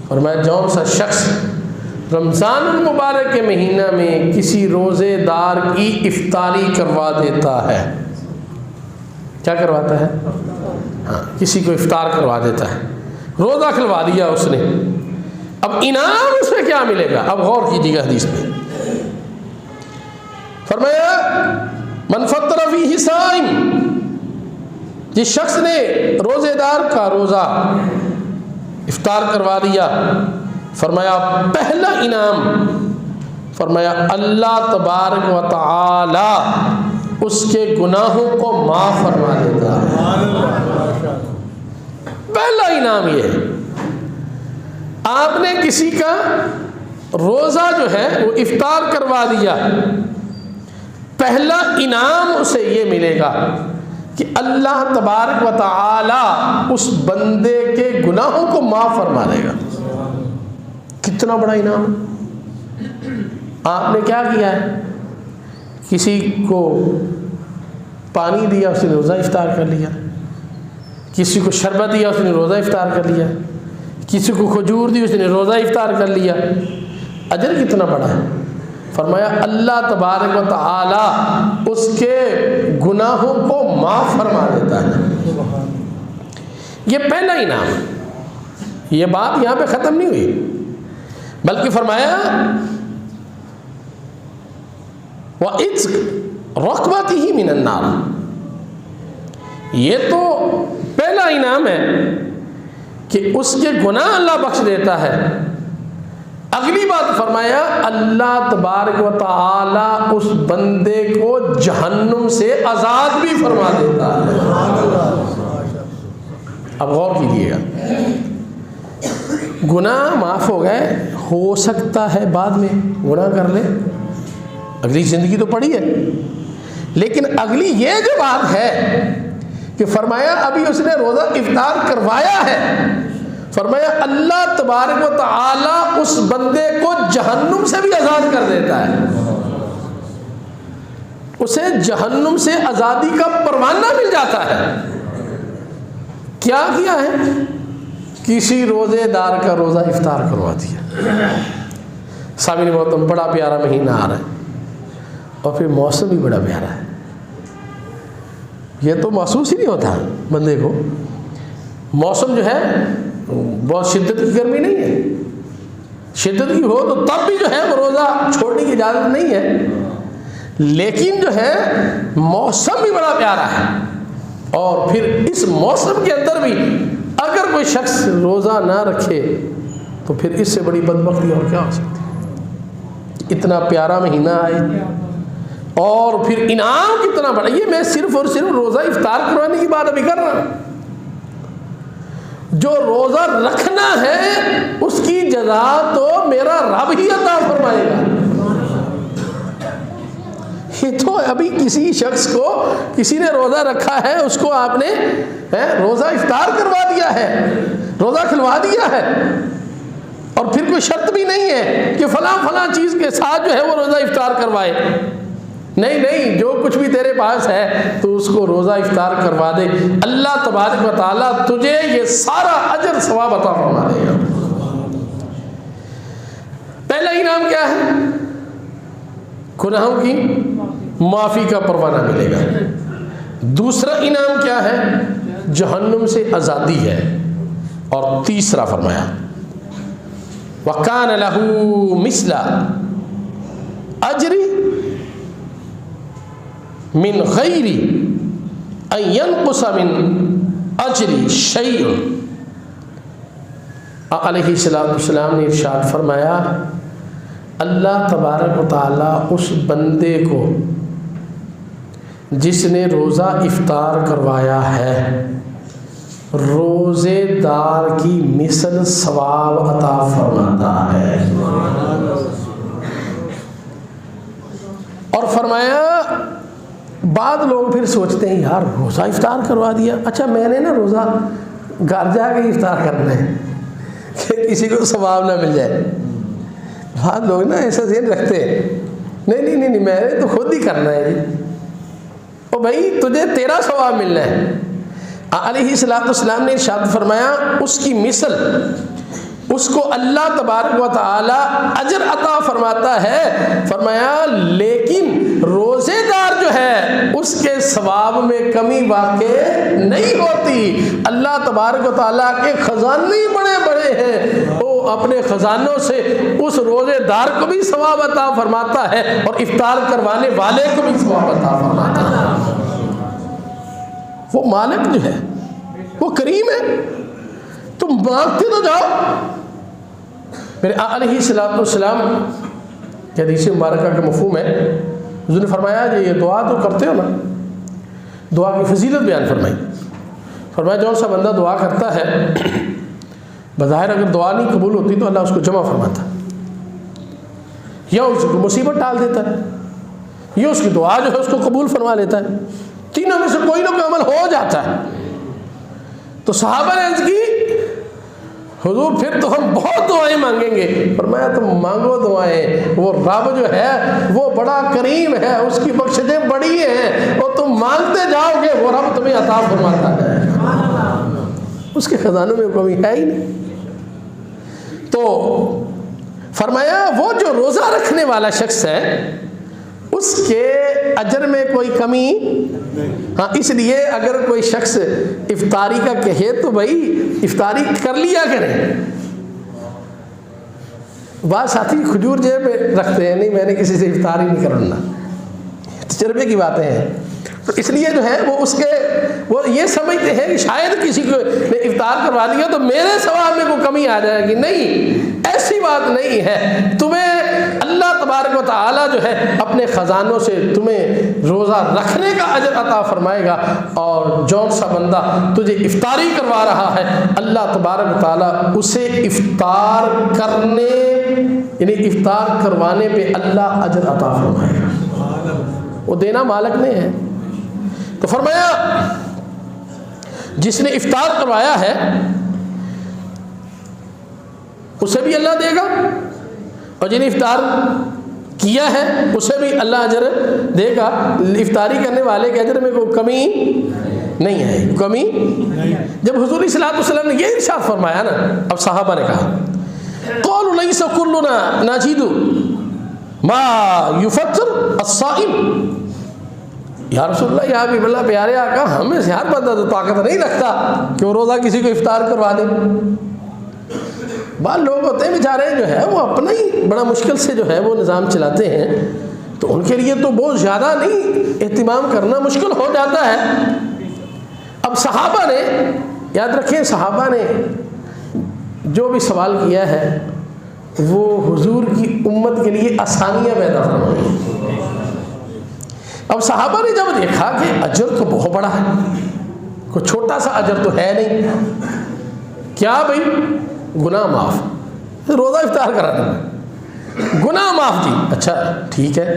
فرمایا جون سا شخص رمضان المبارک کے مہینہ میں کسی روزے دار کی افطاری کروا دیتا ہے، کیا کرواتا ہے؟ ہاں، کسی کو افطار کروا دیتا ہے، روزہ کھلوا دیا اس نے، اب انعام اس میں کیا ملے گا؟ اب غور کیجیے گا حدیث پہ، فرمایا من فطر فیہ صائم، جس شخص نے روزے دار کا روزہ افطار کروا دیا، فرمایا پہلا انعام، فرمایا اللہ تبارک و تعالی اس کے گناہوں کو معاف فرما دیتا ہے۔ پہلا انعام یہ ہے، آپ نے کسی کا روزہ جو ہے وہ افطار کروا دیا، پہلا انعام اسے یہ ملے گا کہ اللہ تبارک و تعالی اس بندے کے گناہوں کو معاف فرما دے گا۔ کتنا بڑا انعام! آپ نے کیا کیا ہے؟ کسی کو پانی دیا، اس نے روزہ افطار کر لیا، کسی کو شربت دیا، اس نے روزہ افطار کر لیا، کسی کو کھجور دی، اس نے روزہ افطار کر لیا، اجر کتنا بڑا ہے! فرمایا اللہ تبارک و تعالی اس کے گناہوں کو معاف فرما دیتا ہے۔ یہ پہلا انعام ہے۔ یہ بات یہاں پہ ختم نہیں ہوئی، بلکہ فرمایا وَإِتْقِ رَقْبَتِهِ مِنَ النَّارِ، یہ تو پہلا انعام ہے کہ اس کے گناہ اللہ بخش دیتا ہے۔ اگلی بات فرمایا اللہ تبارک و تعالی اس بندے کو جہنم سے آزاد بھی فرما دیتا ہے۔ اب غور کیجیے گا، گناہ معاف ہو گئے، ہو سکتا ہے بعد میں گناہ کر لے، اگلی زندگی تو پڑی ہے، لیکن اگلی یہ جو بات ہے کہ فرمایا ابھی اس نے روزہ افطار کروایا ہے، فرمایا اللہ تبارک و تعالی اس بندے کو جہنم سے بھی آزاد کر دیتا ہے، اسے جہنم سے آزادی کا پروانہ مل جاتا ہے۔ کیا کیا ہے؟ کسی روزے دار کا روزہ افطار کروا دیا۔ سامعین محترم، بڑا پیارا مہینہ آ رہا ہے اور پھر موسم بھی بڑا پیارا ہے، یہ تو محسوس ہی نہیں ہوتا بندے کو، موسم جو ہے بہت شدت کی گرمی نہیں ہے، شدت کی ہو تو تب بھی جو ہے وہ روزہ چھوڑنے کی اجازت نہیں ہے، لیکن جو ہے موسم بھی بڑا پیارا ہے، اور پھر اس موسم کے اندر بھی اگر کوئی شخص روزہ نہ رکھے تو پھر اس سے بڑی بدبختی اور کیا ہو سکتی ہے؟ اتنا پیارا مہینہ آئے اور پھر انعام کتنا بڑا! یہ میں صرف اور صرف روزہ افطار کروانے کی بات ابھی کر رہا ہوں، جو روزہ رکھنا ہے اس کی جزا تو میرا رب ہی عطا فرمائے گا۔ یہ تو ابھی کسی شخص کو کسی نے روزہ رکھا ہے، اس کو آپ نے روزہ افطار کروا دیا ہے، روزہ کھلوا دیا ہے، اور پھر کوئی شرط بھی نہیں ہے کہ فلاں فلاں چیز کے ساتھ جو ہے وہ روزہ افطار کروائے، نہیں، جو کچھ بھی تیرے پاس ہے تو اس کو روزہ افطار کروا دے، اللہ تبارک و تعالیٰ تجھے یہ سارا اجر ثواب عطا فرما دے گا۔ پہلا انعام کیا ہے؟ گناہوں کی معافی کا پروانہ ملے گا۔ دوسرا انعام کیا ہے؟ جہنم سے آزادی ہے۔ اور تیسرا فرمایا وَكَانَ لَهُ مِثْلَ أَجْرِ من غیر ان ينقص من اجر شیء۔ علیہ السلام نے ارشاد فرمایا اللہ تبارک و تعالیٰ اس بندے کو جس نے روزہ افطار کروایا ہے روزے دار کی مثل ثواب عطا فرماتا ہے۔ اور فرمایا بعض لوگ پھر سوچتے ہیں یار روزہ افطار کروا دیا، اچھا میں نے نا روزہ گھر جا کے افطار کرنا ہے کہ کسی کو ثواب نہ مل جائے۔ بعض لوگ نا ایسا ذہن رکھتے ہیں، نہیں میں نے تو خود ہی کرنا ہے جی، او بھائی تجھے تیرا ثواب ملنا ہے۔ علیہ السلام نے ارشاد فرمایا اس کی مثل اس کو اللہ تبارک و تعالی اجر عطا فرماتا ہے۔ فرمایا لیکن روزے دار جو ہے اس کے ثواب میں کمی واقع نہیں ہوتی۔ اللہ تبارک و تعالیٰ کے خزانے بڑے بڑے ہیں، وہ اپنے خزانوں سے اس روزے دار کو بھی ثواب عطا فرماتا ہے اور افطار کروانے والے کو بھی ثواب عطا فرماتا ہے۔ وہ مالک جو ہے وہ کریم ہے، تم مانگتے تو جاؤ۔ میرے آقا علیہ الصلوۃ والسلام کی حدیث مبارکہ کا مفہوم ہے، حضور نے فرمایا یہ دعا تو کرتے ہو نا، دعا کی فضیلت بیان فرمائی۔ فرمایا جون سا بندہ دعا کرتا ہے، بظاہر اگر دعا نہیں قبول ہوتی تو اللہ اس کو جمع فرماتا، یا اس کو مصیبت ٹال دیتا ہے، یا اس کی دعا جو ہے اس کو قبول فرما لیتا ہے، تینوں میں سے کوئی نہ کوئی عمل ہو جاتا ہے۔ تو صحابہ نے عرض کی حضور پھر تو ہم بہت دعائیں مانگیں گے۔ فرمایا تم مانگو دعائیں، وہ رب جو ہے وہ بڑا کریم ہے، اس کی بخششیں بڑی ہیں، اور تم مانگتے جاؤ گے وہ رب تمہیں عطا فرماتا ہے، اس کے خزانوں میں کمی ہے ہی نہیں۔ تو فرمایا وہ جو روزہ رکھنے والا شخص ہے اس کے اجر میں کوئی کمی، ہاں اس لیے اگر کوئی شخص افطاری کا کہے تو بھائی افطاری کر لیا کرے۔ بعض ساتھی کھجور جیب میں رکھتے ہیں، نہیں میں نے کسی سے افطاری نہیں کرنا، تجربے کی باتیں ہیں، تو اس لیے جو ہے وہ اس کے وہ یہ سمجھتے ہیں کہ شاید کسی کو نے افطار کروا دیا تو میرے ثواب میں کوئی کمی آ جائے گی۔ نہیں، ایسی بات نہیں ہے، تمہیں اللہ تبارک و تعالیٰ جو ہے اپنے خزانوں سے تمہیں روزہ رکھنے کا اجر عطا فرمائے گا، اور جون سا بندہ تجھے افطاری کروا رہا ہے اللہ تبارک و تعالیٰ اسے افطار کرنے یعنی افطار کروانے پہ اللہ اجر عطا فرمائے گا، وہ دینا مالک نے ہے۔ تو فرمایا جس نے افطار کروایا ہے اسے بھی اللہ دے گا، اور جنہیں افطار کیا ہے اسے بھی اللہ اجر دے گا۔ افطاری کرنے والے کے اجر میں کوئی کمی نہیں ہے، کمی۔ جب حضور صلی اللہ علیہ وسلم نے یہ ارشاد فرمایا نا، اب صحابہ نے کہا قالوا ليس كلنا نجد ما يفطر الصائم، یا رسول اللہ یا حبیب اللہ پیارے آقا ہمیں سے ہر بندہ تو طاقت نہیں رکھتا کہ وہ روزہ کسی کو افطار کروا دے۔ بعض لوگ ہوتے ہیں بیچارے جو ہے وہ اپنا ہی بڑا مشکل سے جو ہے وہ نظام چلاتے ہیں، تو ان کے لیے تو بہت زیادہ نہیں اہتمام کرنا مشکل ہو جاتا ہے۔ اب صحابہ نے یاد رکھیں، صحابہ نے جو بھی سوال کیا ہے وہ حضور کی امت کے لیے آسانیاں پیدا فرمائیں۔ اب صحابہ نے جب دیکھا کہ اجر تو بہت بڑا ہے، کوئی چھوٹا سا اجر تو ہے نہیں، کیا بھائی گناہ معاف، روزہ افطار کرانا گناہ معاف، جی اچھا ٹھیک ہے۔